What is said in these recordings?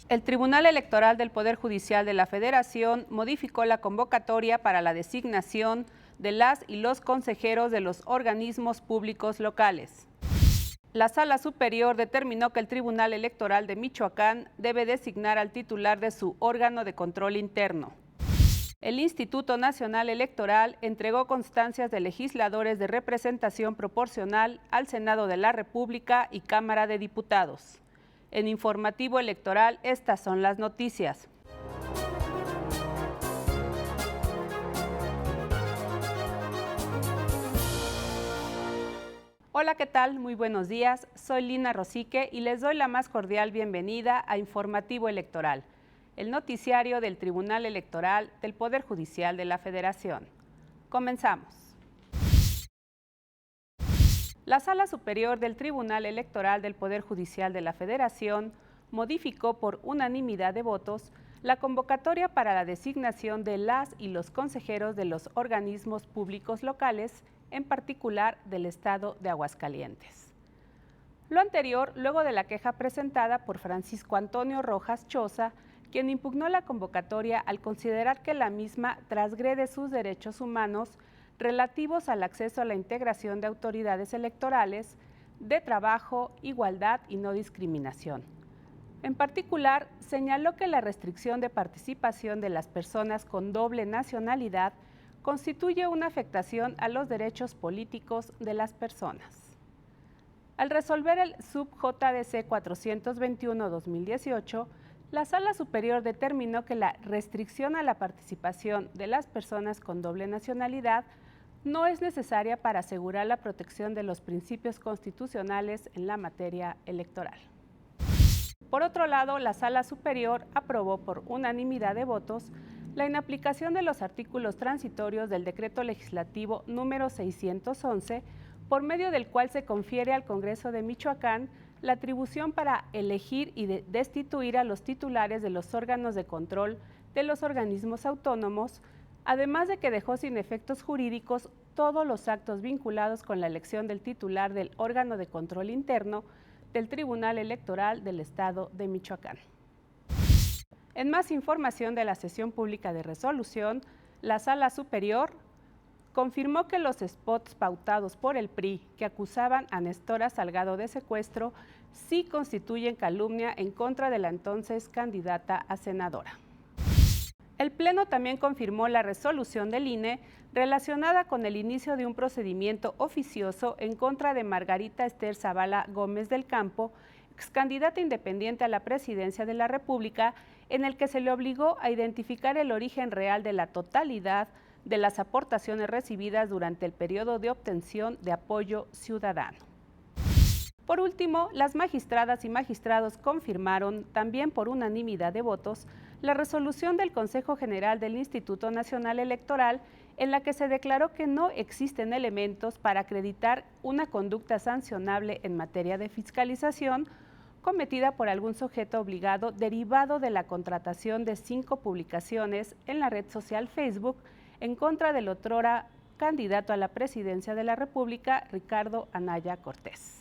El Tribunal Electoral del Poder Judicial de la Federación modificó la convocatoria para la designación de las y los consejeros de los organismos públicos locales. La Sala Superior determinó que el Tribunal Electoral de Michoacán debe designar al titular de su órgano de control interno. El Instituto Nacional Electoral entregó constancias de legisladores de representación proporcional al Senado de la República y Cámara de Diputados. En Informativo Electoral, estas son las noticias. Hola, ¿qué tal? Muy buenos días. Soy Lina Rosique y les doy la más cordial bienvenida a Informativo Electoral, el noticiario del Tribunal Electoral del Poder Judicial de la Federación. Comenzamos. La Sala Superior del Tribunal Electoral del Poder Judicial de la Federación modificó por unanimidad de votos la convocatoria para la designación de las y los consejeros de los organismos públicos locales, en particular del Estado de Aguascalientes. Lo anterior, luego de la queja presentada por Francisco Antonio Rojas Choza, quien impugnó la convocatoria al considerar que la misma transgrede sus derechos humanos relativos al acceso a la integración de autoridades electorales, de trabajo, igualdad y no discriminación. En particular, señaló que la restricción de participación de las personas con doble nacionalidad constituye una afectación a los derechos políticos de las personas. Al resolver el sub-JDC 421-2018, la Sala Superior determinó que la restricción a la participación de las personas con doble nacionalidad no es necesaria para asegurar la protección de los principios constitucionales en la materia electoral. Por otro lado, la Sala Superior aprobó por unanimidad de votos la inaplicación de los artículos transitorios del Decreto Legislativo número 611, por medio del cual se confiere al Congreso de Michoacán la atribución para elegir y destituir a los titulares de los órganos de control de los organismos autónomos, además de que dejó sin efectos jurídicos todos los actos vinculados con la elección del titular del órgano de control interno del Tribunal Electoral del Estado de Michoacán. En más información de la sesión pública de resolución, la Sala Superior confirmó que los spots pautados por el PRI que acusaban a Nestora Salgado de secuestro sí constituyen calumnia en contra de la entonces candidata a senadora. El Pleno también confirmó la resolución del INE relacionada con el inicio de un procedimiento oficioso en contra de Margarita Esther Zavala Gómez del Campo, excandidata independiente a la presidencia de la República, en el que se le obligó a identificar el origen real de la totalidad de las aportaciones recibidas durante el periodo de obtención de apoyo ciudadano. Por último, las magistradas y magistrados confirmaron, también por unanimidad de votos, la resolución del Consejo General del Instituto Nacional Electoral, en la que se declaró que no existen elementos para acreditar una conducta sancionable en materia de fiscalización cometida por algún sujeto obligado derivado de la contratación de 5 publicaciones en la red social Facebook en contra del otrora candidato a la presidencia de la República, Ricardo Anaya Cortés.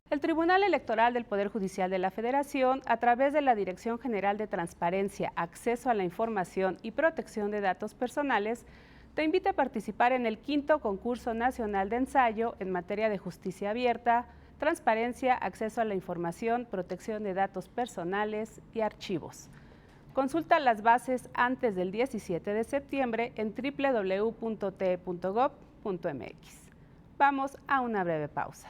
El Tribunal Electoral del Poder Judicial de la Federación, a través de la Dirección General de Transparencia, Acceso a la Información y Protección de Datos Personales, te invita a participar en el 5º Concurso Nacional de Ensayo en materia de justicia abierta, transparencia, acceso a la información, protección de datos personales y archivos. Consulta las bases antes del 17 de septiembre en www.te.gov.mx. Vamos a una breve pausa.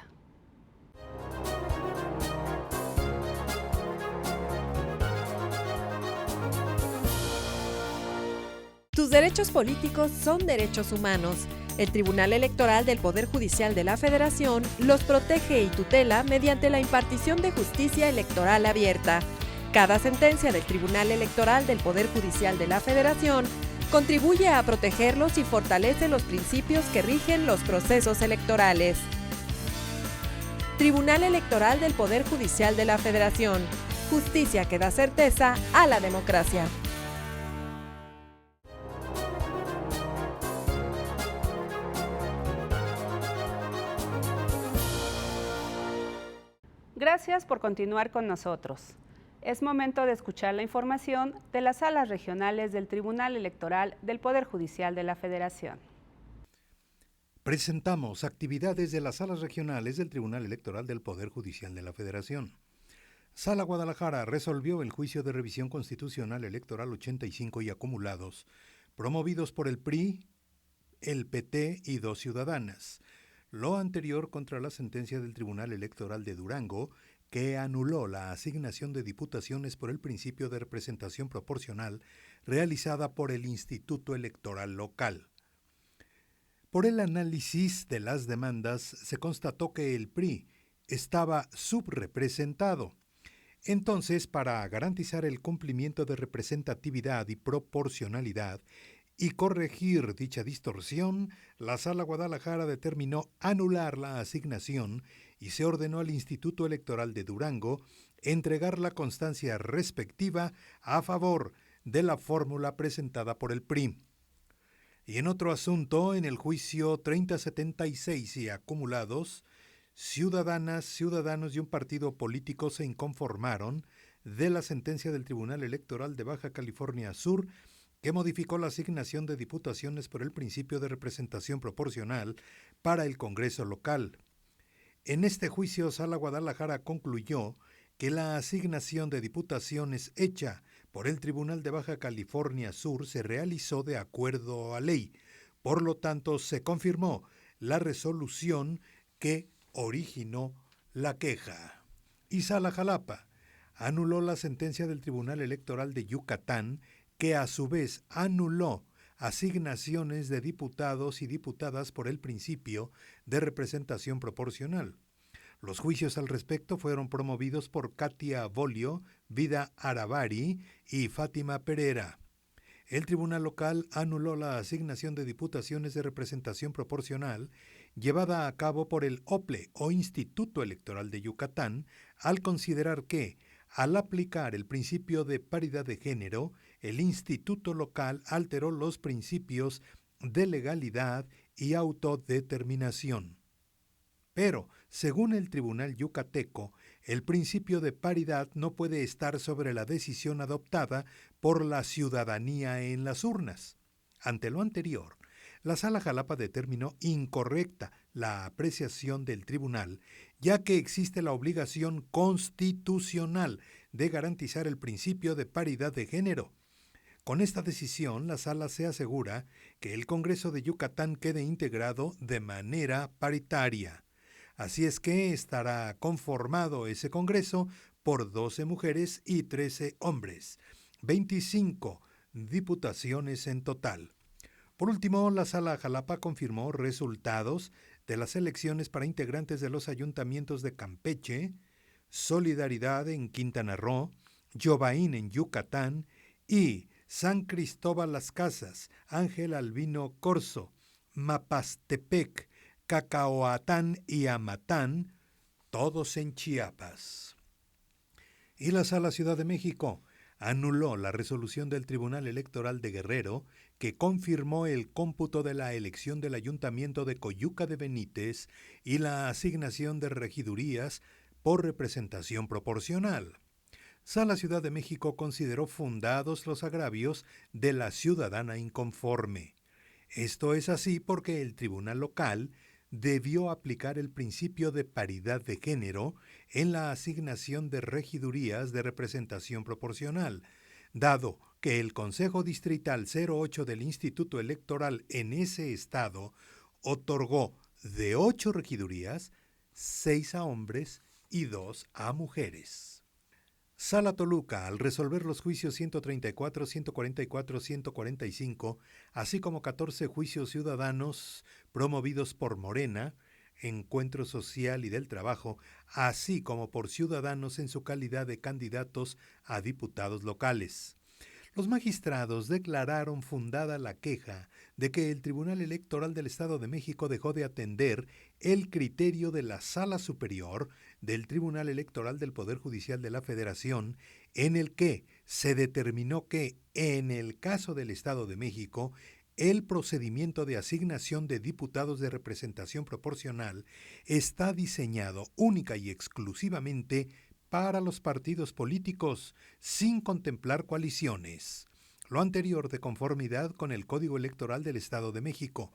Tus derechos políticos son derechos humanos. El Tribunal Electoral del Poder Judicial de la Federación los protege y tutela mediante la impartición de justicia electoral abierta. Cada sentencia del Tribunal Electoral del Poder Judicial de la Federación contribuye a protegerlos y fortalece los principios que rigen los procesos electorales. Tribunal Electoral del Poder Judicial de la Federación. Justicia que da certeza a la democracia. Gracias por continuar con nosotros. Es momento de escuchar la información de las salas regionales del Tribunal Electoral del Poder Judicial de la Federación. Presentamos actividades de las salas regionales del Tribunal Electoral del Poder Judicial de la Federación. Sala Guadalajara resolvió el juicio de revisión constitucional electoral 85 y acumulados, promovidos por el PRI, el PT y 2 ciudadanas. Lo anterior contra la sentencia del Tribunal Electoral de Durango, que anuló la asignación de diputaciones por el principio de representación proporcional realizada por el Instituto Electoral Local. Por el análisis de las demandas se constató que el PRI estaba subrepresentado. Entonces, para garantizar el cumplimiento de representatividad y proporcionalidad y corregir dicha distorsión, la Sala Guadalajara determinó anular la asignación y se ordenó al Instituto Electoral de Durango entregar la constancia respectiva a favor de la fórmula presentada por el PRI. Y en otro asunto, en el juicio 3076 y acumulados, ciudadanas, ciudadanos y un partido político se inconformaron de la sentencia del Tribunal Electoral de Baja California Sur que modificó la asignación de diputaciones por el principio de representación proporcional para el Congreso local. En este juicio, Sala Guadalajara concluyó que la asignación de diputaciones hecha por el Tribunal de Baja California Sur se realizó de acuerdo a ley. Por lo tanto, se confirmó la resolución que originó la queja. Y Sala Jalapa anuló la sentencia del Tribunal Electoral de Yucatán, que a su vez anuló asignaciones de diputados y diputadas por el principio de representación proporcional. Los juicios al respecto fueron promovidos por Katia Bolio, Vida Aravari y Fátima Pereira. El tribunal local anuló la asignación de diputaciones de representación proporcional llevada a cabo por el OPLE o Instituto Electoral de Yucatán al considerar que, al aplicar el principio de paridad de género, el instituto local alteró los principios de legalidad y autodeterminación. Pero, según el tribunal yucateco, el principio de paridad no puede estar sobre la decisión adoptada por la ciudadanía en las urnas. Ante lo anterior, la Sala Jalapa determinó incorrecta la apreciación del tribunal, ya que existe la obligación constitucional de garantizar el principio de paridad de género. Con esta decisión, la Sala se asegura que el Congreso de Yucatán quede integrado de manera paritaria. Así es que estará conformado ese Congreso por 12 mujeres y 13 hombres, 25 diputaciones en total. Por último, la Sala Jalapa confirmó resultados de las elecciones para integrantes de los ayuntamientos de Campeche, Solidaridad en Quintana Roo, Yobaín en Yucatán y San Cristóbal Las Casas, Ángel Albino Corzo, Mapastepec, Cacaoatán y Amatán, todos en Chiapas. Y la Sala Ciudad de México anuló la resolución del Tribunal Electoral de Guerrero que confirmó el cómputo de la elección del Ayuntamiento de Coyuca de Benítez y la asignación de regidurías por representación proporcional. Sala Ciudad de México consideró fundados los agravios de la ciudadana inconforme. Esto es así porque el tribunal local debió aplicar el principio de paridad de género en la asignación de regidurías de representación proporcional, dado que el Consejo Distrital 08 del Instituto Electoral en ese estado otorgó de 8 regidurías, 6 a hombres y 2 a mujeres. Sala Toluca, al resolver los juicios 134, 144, 145, así como 14 juicios ciudadanos promovidos por Morena, Encuentro Social y del Trabajo, así como por ciudadanos en su calidad de candidatos a diputados locales. Los magistrados declararon fundada la queja de que el Tribunal Electoral del Estado de México dejó de atender el criterio de la Sala Superior del Tribunal Electoral del Poder Judicial de la Federación, en el que se determinó que, en el caso del Estado de México, el procedimiento de asignación de diputados de representación proporcional está diseñado única y exclusivamente para los partidos políticos, sin contemplar coaliciones. Lo anterior de conformidad con el Código Electoral del Estado de México,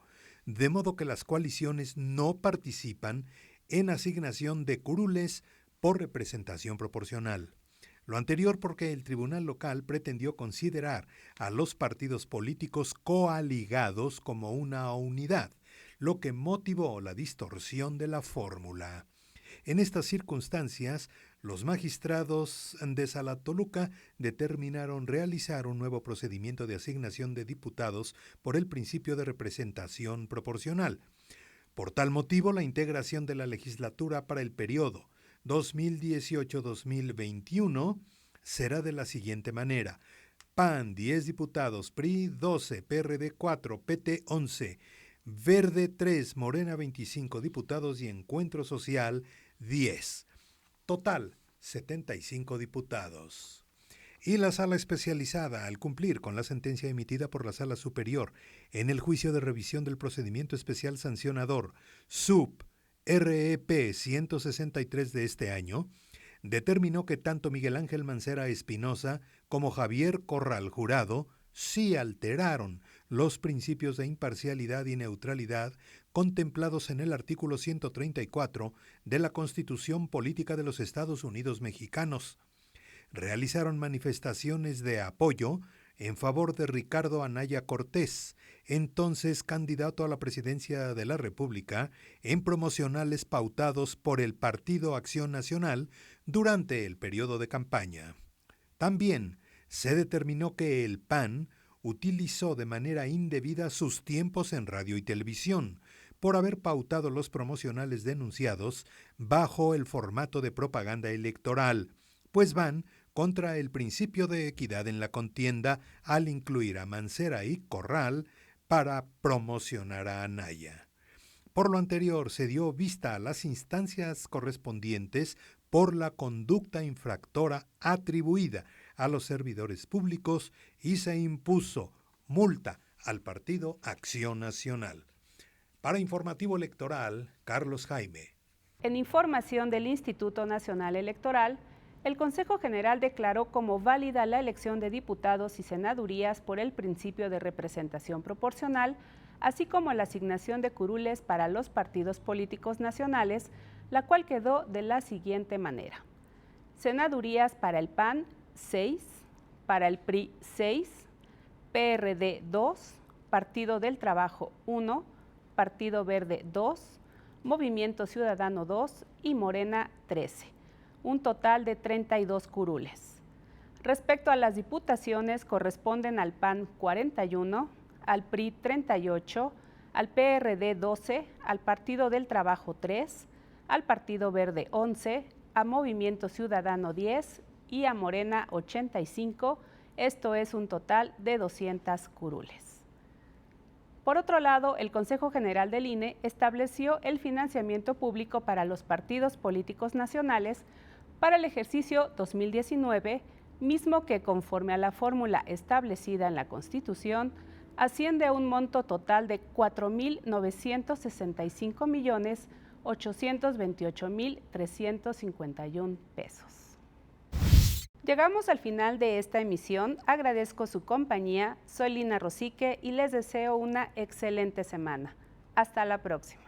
de modo que las coaliciones no participan en asignación de curules por representación proporcional. Lo anterior porque el tribunal local pretendió considerar a los partidos políticos coaligados como una unidad, lo que motivó la distorsión de la fórmula. En estas circunstancias, los magistrados de Sala Toluca determinaron realizar un nuevo procedimiento de asignación de diputados por el principio de representación proporcional. Por tal motivo, la integración de la legislatura para el periodo 2018-2021 será de la siguiente manera: PAN 10 diputados, PRI 12, PRD 4, PT 11, Verde 3, Morena 25 diputados y Encuentro Social 10. Total, 75 diputados. Y la Sala Especializada, al cumplir con la sentencia emitida por la Sala Superior en el juicio de revisión del procedimiento especial sancionador sub-REP 163 de este año, determinó que tanto Miguel Ángel Mancera Espinosa como Javier Corral Jurado sí alteraron los principios de imparcialidad y neutralidad contemplados en el artículo 134 de la Constitución Política de los Estados Unidos Mexicanos. Realizaron manifestaciones de apoyo en favor de Ricardo Anaya Cortés, entonces candidato a la presidencia de la República, en promocionales pautados por el Partido Acción Nacional durante el periodo de campaña. También se determinó que el PAN utilizó de manera indebida sus tiempos en radio y televisión, por haber pautado los promocionales denunciados bajo el formato de propaganda electoral, pues van contra el principio de equidad en la contienda al incluir a Mancera y Corral para promocionar a Anaya. Por lo anterior, se dio vista a las instancias correspondientes por la conducta infractora atribuida a los servidores públicos y se impuso multa al Partido Acción Nacional. Para Informativo Electoral, Carlos Jaime. En información del Instituto Nacional Electoral, el Consejo General declaró como válida la elección de diputados y senadurías por el principio de representación proporcional, así como la asignación de curules para los partidos políticos nacionales, la cual quedó de la siguiente manera: senadurías para el PAN 6, para el PRI 6, PRD 2, Partido del Trabajo 1, Partido Verde 2, Movimiento Ciudadano 2 y Morena 13, un total de 32 curules. Respecto a las diputaciones, corresponden al PAN 41, al PRI 38, al PRD 12, al Partido del Trabajo 3, al Partido Verde 11, a Movimiento Ciudadano 10 y a Morena 85, esto es un total de 200 curules. Por otro lado, el Consejo General del INE estableció el financiamiento público para los partidos políticos nacionales para el ejercicio 2019, mismo que, conforme a la fórmula establecida en la Constitución, asciende a un monto total de 4.965.828.351 pesos. Llegamos al final de esta emisión. Agradezco su compañía. Soy Lina Rosique y les deseo una excelente semana. Hasta la próxima.